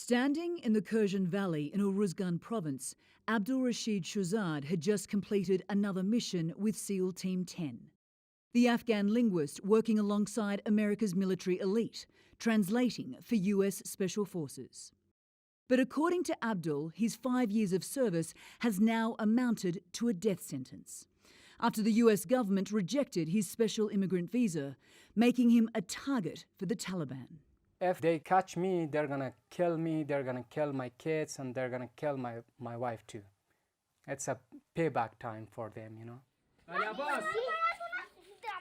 Standing in the Kurgan Valley in Uruzgan province, Abdul Rashid Shuzad had just completed another mission with SEAL Team 10. The Afghan linguist working alongside America's military elite, translating for US Special Forces. But according to Abdul, his 5 years of service has now amounted to a death sentence, after the US government rejected his special immigrant visa, making him a target for the Taliban. If they catch me, they're gonna kill me, they're gonna kill my kids, and they're gonna kill my wife too. It's a payback time for them, you know.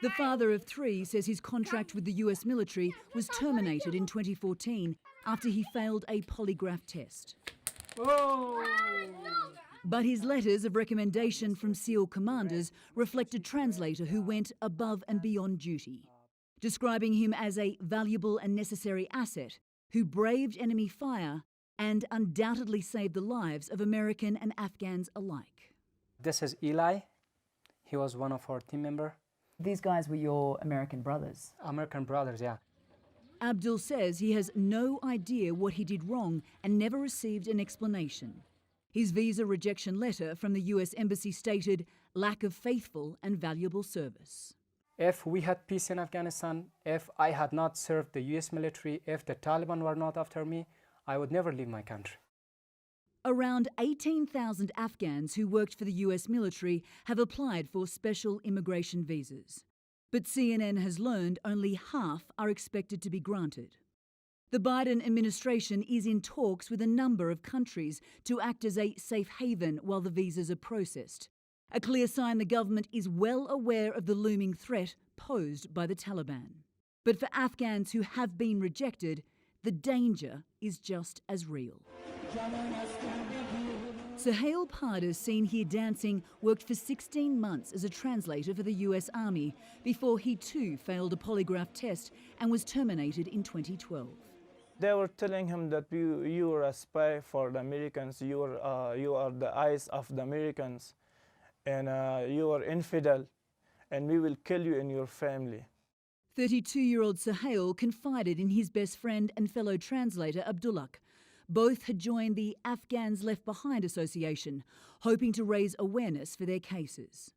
The father of 3 says his contract with the US military was terminated in 2014 after he failed a polygraph test. Oh. But his letters of recommendation from SEAL commanders reflect a translator who went above and beyond duty, describing him as a valuable and necessary asset who braved enemy fire and undoubtedly saved the lives of American and Afghans alike. This is Eli. He was one of our team members. These guys were your American brothers? American brothers, yeah. Abdul says he has no idea what he did wrong and never received an explanation. His visa rejection letter from the US Embassy stated lack of faithful and valuable service. If we had peace in Afghanistan, if I had not served the US military, if the Taliban were not after me, I would never leave my country. Around 18,000 Afghans who worked for the US military have applied for special immigration visas. But CNN has learned only half are expected to be granted. The Biden administration is in talks with a number of countries to act as a safe haven while the visas are processed. A clear sign the government is well aware of the looming threat posed by the Taliban. But for Afghans who have been rejected, the danger is just as real. Suhail Pardas, seen here dancing, worked for 16 months as a translator for the US Army before he too failed a polygraph test and was terminated in 2012. They were telling him that you are a spy for the Americans, you are the eyes of the Americans, and you are infidel, and we will kill you and your family. 32-year-old Suhail confided in his best friend and fellow translator Abdullah. Both had joined the Afghans Left Behind Association, hoping to raise awareness for their cases.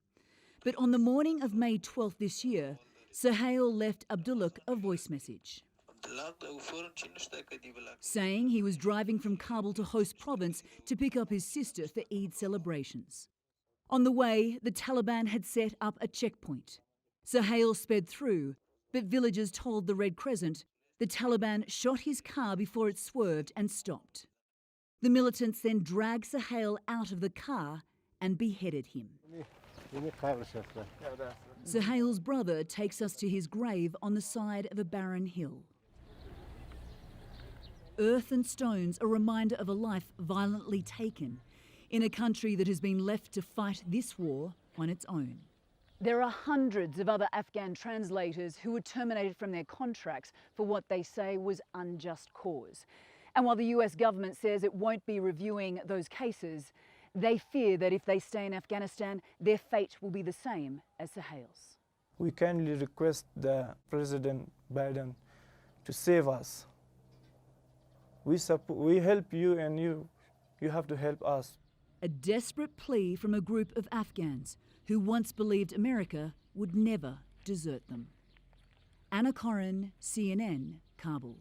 But on the morning of May 12th this year, Suhail left Abdullah a voice message, saying he was driving from Kabul to Host Province to pick up his sister for Eid celebrations. On the way, the Taliban had set up a checkpoint. Suhail sped through, but villagers told the Red Crescent the Taliban shot his car before it swerved and stopped. The militants then dragged Suhail out of the car and beheaded him. Suhail's brother takes us to his grave on the side of a barren hill. Earth and stones, a reminder of a life violently taken in a country that has been left to fight this war on its own. There are hundreds of other Afghan translators who were terminated from their contracts for what they say was unjust cause. And while the US government says it won't be reviewing those cases, they fear that if they stay in Afghanistan, their fate will be the same as Suhail's. We kindly request the President Biden to save us. We help you, and you have to help us. A desperate plea from a group of Afghans who once believed America would never desert them. Anna Corrin, CNN, Kabul.